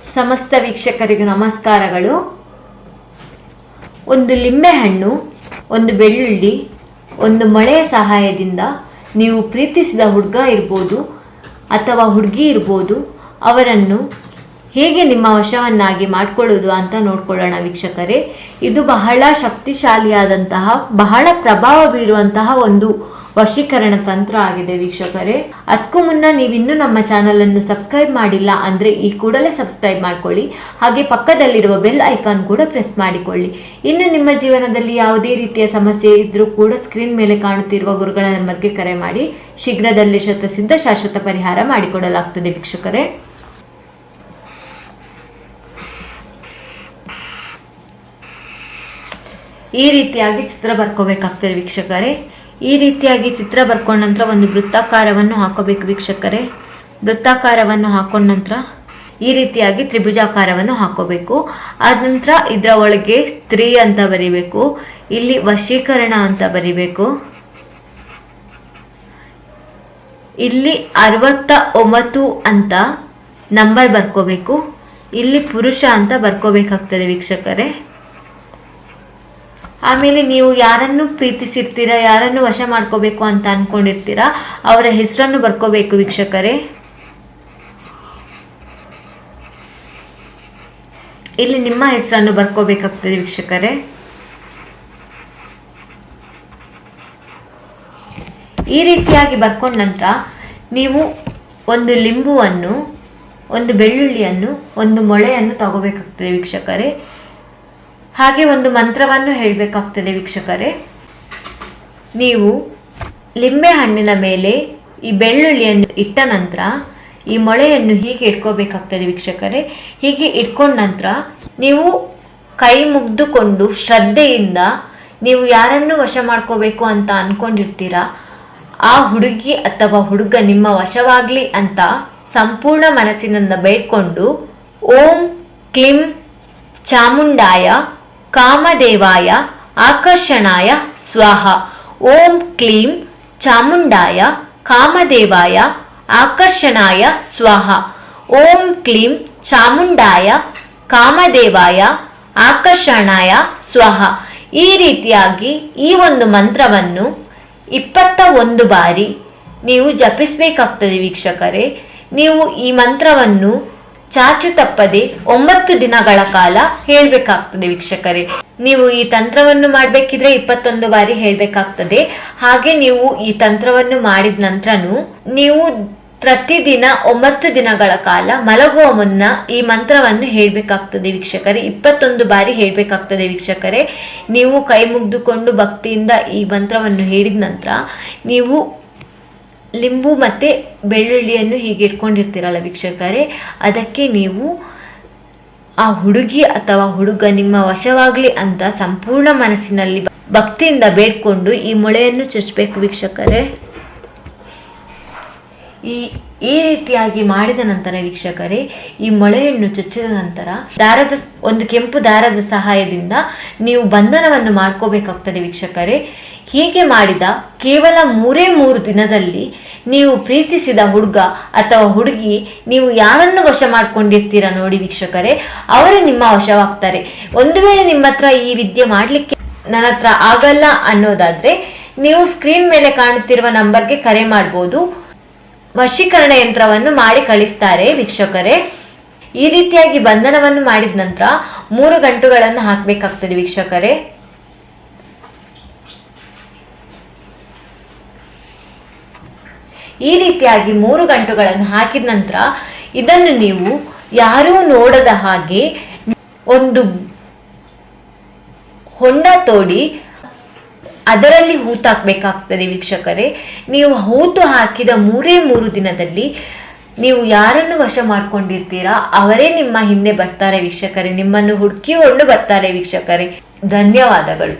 ಸಮಸ್ತ ವೀಕ್ಷಕರಿಗೆ ನಮಸ್ಕಾರಗಳು. ಒಂದು ಲಿಂಬೆಹಣ್ಣು, ಒಂದು ಬೆಳ್ಳುಳ್ಳಿ, ಒಂದು ಮೊಳೆಯ ಸಹಾಯದಿಂದ ನೀವು ಪ್ರೀತಿಸಿದ ಹುಡುಗ ಇರ್ಬೋದು ಅಥವಾ ಹುಡುಗಿ ಇರ್ಬೋದು, ಅವರನ್ನು ಹೇಗೆ ನಿಮ್ಮ ವಶವನ್ನಾಗಿ ಮಾಡಿಕೊಳ್ಳೋದು ಅಂತ ನೋಡ್ಕೊಳ್ಳೋಣ ವೀಕ್ಷಕರೇ. ಇದು ಬಹಳ ಶಕ್ತಿಶಾಲಿಯಾದಂತಹ, ಬಹಳ ಪ್ರಭಾವ ಬೀರುವಂತಹ ಒಂದು ವಶೀಕರಣ ತಂತ್ರ ಆಗಿದೆ ವೀಕ್ಷಕರೇ. ಅದಕ್ಕೂ ಮುನ್ನ ನೀವಿನ್ನೂ ನಮ್ಮ ಚಾನಲನ್ನು ಸಬ್ಸ್ಕ್ರೈಬ್ ಮಾಡಿಲ್ಲ ಅಂದರೆ ಈ ಕೂಡಲೇ ಸಬ್ಸ್ಕ್ರೈಬ್ ಮಾಡ್ಕೊಳ್ಳಿ. ಹಾಗೆ ಪಕ್ಕದಲ್ಲಿರುವ ಬೆಲ್ ಐಕಾನ್ ಕೂಡ ಪ್ರೆಸ್ ಮಾಡಿಕೊಳ್ಳಿ. ಇನ್ನು ನಿಮ್ಮ ಜೀವನದಲ್ಲಿ ಯಾವುದೇ ರೀತಿಯ ಸಮಸ್ಯೆ ಇದ್ದರೂ ಕೂಡ ಸ್ಕ್ರೀನ್ ಮೇಲೆ ಕಾಣುತ್ತಿರುವ ಗುರುಗಳ ನಂಬರ್ಗೆ ಕರೆ ಮಾಡಿ ಶೀಘ್ರದಲ್ಲೇ ಶತಸಿದ್ಧ ಶಾಶ್ವತ ಪರಿಹಾರ ಮಾಡಿಕೊಡಲಾಗ್ತದೆ ವೀಕ್ಷಕರೇ. ಈ ರೀತಿಯಾಗಿ ಚಿತ್ರ ಬರ್ಕೋಬೇಕಾಗ್ತದೆ ವೀಕ್ಷಕರೇ. ಈ ರೀತಿಯಾಗಿ ಚಿತ್ರ ಬರ್ಕೊಂಡ ನಂತರ ಒಂದು ವೃತ್ತಾಕಾರವನ್ನು ಹಾಕೋಬೇಕು ವೀಕ್ಷಕರೇ. ವೃತ್ತಾಕಾರವನ್ನು ಹಾಕೊಂಡ ನಂತರ ಈ ರೀತಿಯಾಗಿ ತ್ರಿಭುಜಾಕಾರವನ್ನು ಹಾಕೋಬೇಕು. ಆದ ನಂತರ ಇದರ ಒಳಗೆ 3 ಅಂತ ಬರಿಬೇಕು. ಇಲ್ಲಿ ವಶೀಕರಣ ಅಂತ ಬರಿಬೇಕು. ಇಲ್ಲಿ 69 ಅಂತ ನಂಬರ್ ಬರ್ಕೋಬೇಕು. ಇಲ್ಲಿ ಪುರುಷ ಅಂತ ಬರ್ಕೋಬೇಕಾಗ್ತದೆ ವೀಕ್ಷಕರೇ. ಆಮೇಲೆ ನೀವು ಯಾರನ್ನು ಪ್ರೀತಿಸಿರ್ತೀರಾ, ಯಾರನ್ನು ವಶ ಮಾಡ್ಕೋಬೇಕು ಅಂತ ಅನ್ಕೊಂಡಿರ್ತೀರಾ, ಅವರ ಹೆಸರನ್ನು ಬರ್ಕೋಬೇಕು ವೀಕ್ಷಕರೇ. ಇಲ್ಲಿ ನಿಮ್ಮ ಹೆಸರನ್ನು ಬರ್ಕೋಬೇಕಾಗ್ತದೆ ವೀಕ್ಷಕರೇ. ಈ ರೀತಿಯಾಗಿ ಬರ್ಕೊಂಡ ನಂತರ ನೀವು ಒಂದು ಲಿಂಬುವನ್ನು, ಒಂದು ಬೆಳ್ಳುಳ್ಳಿಯನ್ನು, ಒಂದು ಮೊಳೆಯನ್ನು ತಗೋಬೇಕಾಗ್ತದೆ ವೀಕ್ಷಕರೇ. ಹಾಗೆ ಒಂದು ಮಂತ್ರವನ್ನು ಹೇಳಬೇಕಾಗ್ತದೆ ವೀಕ್ಷಕರೇ. ನೀವು ಲಿಂಬೆ ಹಣ್ಣಿನ ಮೇಲೆ ಈ ಬೆಳ್ಳುಳ್ಳಿಯನ್ನು ಇಟ್ಟ ನಂತರ ಈ ಮೊಳೆಯನ್ನು ಹೀಗೆ ಇಟ್ಕೋಬೇಕಾಗ್ತದೆ ವೀಕ್ಷಕರೇ. ಹೀಗೆ ಇಟ್ಕೊಂಡ ನಂತರ ನೀವು ಕೈ ಮುಗ್ದುಕೊಂಡು ಶ್ರದ್ಧೆಯಿಂದ ನೀವು ಯಾರನ್ನು ವಶ ಮಾಡ್ಕೋಬೇಕು ಅಂತ ಅನ್ಕೊಂಡಿರ್ತೀರಾ, ಆ ಹುಡುಗಿ ಅಥವಾ ಹುಡುಗ ನಿಮ್ಮ ವಶವಾಗ್ಲಿ ಅಂತ ಸಂಪೂರ್ಣ ಮನಸ್ಸಿನಿಂದ ಬೇಡ್ಕೊಂಡು ಓಂ ಕ್ಲಿಂ ಚಾಮುಂಡಾಯ ಕಾಮದೇವಾಯ ಆಕರ್ಷಣಾಯ ಸ್ವಾಹ. ಓಂ ಕ್ಲೀಂ ಚಾಮುಂಡಾಯ ಕಾಮದೇವಾಯ ಆಕರ್ಷಣಾಯ ಸ್ವಾಹ. ಓಂ ಕ್ಲೀಂ ಚಾಮುಂಡಾಯ ಕಾಮದೇವಾಯ ಆಕರ್ಷಣಾಯ ಸ್ವಾಹ. ಈ ರೀತಿಯಾಗಿ ಈ ಒಂದು ಮಂತ್ರವನ್ನು 21 ಬಾರಿ ನೀವು ಜಪಿಸಬೇಕಾಗ್ತದೆ ವೀಕ್ಷಕರೇ. ನೀವು ಈ ಮಂತ್ರವನ್ನು ಚಾಚು ತಪ್ಪದೆ 9 ದಿನಗಳ ಕಾಲ ಹೇಳ್ಬೇಕಾಗ್ತದೆ ವೀಕ್ಷಕರೇ. ನೀವು ಈ ತಂತ್ರವನ್ನು ಮಾಡಬೇಕಿದ್ರೆ 21 ಬಾರಿ ಹೇಳ್ಬೇಕಾಗ್ತದೆ. ಹಾಗೆ ನೀವು ಈ ತಂತ್ರವನ್ನು ಮಾಡಿದ ನಂತರನು ನೀವು ಪ್ರತಿದಿನ 9 ದಿನಗಳ ಕಾಲ ಮಲಗುವ ಮುನ್ನ ಈ ಮಂತ್ರವನ್ನು ಹೇಳ್ಬೇಕಾಗ್ತದೆ ವೀಕ್ಷಕರೇ. 21 ಬಾರಿ ಹೇಳ್ಬೇಕಾಗ್ತದೆ ವೀಕ್ಷಕರೇ. ನೀವು ಕೈ ಮುಗ್ದುಕೊಂಡು ಭಕ್ತಿಯಿಂದ ಈ ಮಂತ್ರವನ್ನು ಹೇಳಿದ ನಂತರ ನೀವು ಲಿಂಬು ಮತ್ತು ಬೆಳ್ಳುಳ್ಳಿಯನ್ನು ಹೀಗೆ ಇಟ್ಕೊಂಡಿರ್ತೀರಲ್ಲ ವೀಕ್ಷಕರೇ, ಅದಕ್ಕೆ ನೀವು ಆ ಹುಡುಗಿ ಅಥವಾ ಹುಡುಗ ನಿಮ್ಮ ವಶವಾಗಲಿ ಅಂತ ಸಂಪೂರ್ಣ ಮನಸ್ಸಿನಲ್ಲಿ ಭಕ್ತಿಯಿಂದ ಬೇಡ್ಕೊಂಡು ಈ ಮೊಳೆಯನ್ನು ಚುಚ್ಚಬೇಕು ವೀಕ್ಷಕರೇ. ಈ ರೀತಿಯಾಗಿ ಮಾಡಿದ ನಂತರ ವೀಕ್ಷಕರೇ, ಈ ಮೊಳೆಯನ್ನು ಚುಚ್ಚಿದ ನಂತರ ಒಂದು ಕೆಂಪು ದಾರದ ಸಹಾಯದಿಂದ ನೀವು ಬಂಧನವನ್ನು ಮಾಡ್ಕೋಬೇಕಾಗ್ತದೆ ವೀಕ್ಷಕರೇ. ಹೀಗೆ ಮಾಡಿದ ಕೇವಲ 3 ದಿನದಲ್ಲಿ ನೀವು ಪ್ರೀತಿಸಿದ ಹುಡುಗ ಅಥವಾ ಹುಡುಗಿ, ನೀವು ಯಾರನ್ನು ವಶ ಮಾಡ್ಕೊಂಡಿರ್ತೀರ ನೋಡಿ ವೀಕ್ಷಕರೇ, ಅವರು ನಿಮ್ಮ ವಶವಾಗ್ತಾರೆ. ಒಂದು ವೇಳೆ ನಿಮ್ಮ ಹತ್ರ ಈ ವಿದ್ಯೆ ಮಾಡಲಿಕ್ಕೆ ನನ್ನ ಹತ್ರ ಆಗಲ್ಲ ಅನ್ನೋದಾದ್ರೆ ನೀವು ಸ್ಕ್ರೀನ್ ಮೇಲೆ ಕಾಣುತ್ತಿರುವ ನಂಬರ್ಗೆ ಕರೆ ಮಾಡ್ಬೋದು. ವಶೀಕರಣ ಯಂತ್ರವನ್ನು ಮಾಡಿ ಕಳಿಸ್ತಾರೆ ವೀಕ್ಷಕರೇ. ಈ ರೀತಿಯಾಗಿ ಬಂಧನವನ್ನು ಮಾಡಿದ ನಂತರ 3 ಗಂಟುಗಳನ್ನು ಹಾಕಬೇಕಾಗ್ತದೆ ವೀಕ್ಷಕರೇ. ಈ ರೀತಿಯಾಗಿ 3 ಗಂಟುಗಳನ್ನು ಹಾಕಿದ ನಂತರ ಇದನ್ನು ನೀವು ಯಾರೂ ನೋಡದ ಹಾಗೆ ಒಂದು ಹೊಂಡ ತೋಡಿ ಅದರಲ್ಲಿ ಹೂತು ಹಾಕಬೇಕಾಗ್ತದೆ ವೀಕ್ಷಕರೇ. ನೀವು ಹೂತು ಹಾಕಿದ 3 ದಿನದಲ್ಲಿ ನೀವು ಯಾರನ್ನು ವಶ ಮಾಡ್ಕೊಂಡಿರ್ತೀರಾ ಅವರೇ ನಿಮ್ಮ ಹಿಂದೆ ಬರ್ತಾರೆ ವೀಕ್ಷಕರೇ. ನಿಮ್ಮನ್ನು ಹುಡುಕಿಕೊಂಡು ಬರ್ತಾರೆ ವೀಕ್ಷಕರೇ. ಧನ್ಯವಾದಗಳು.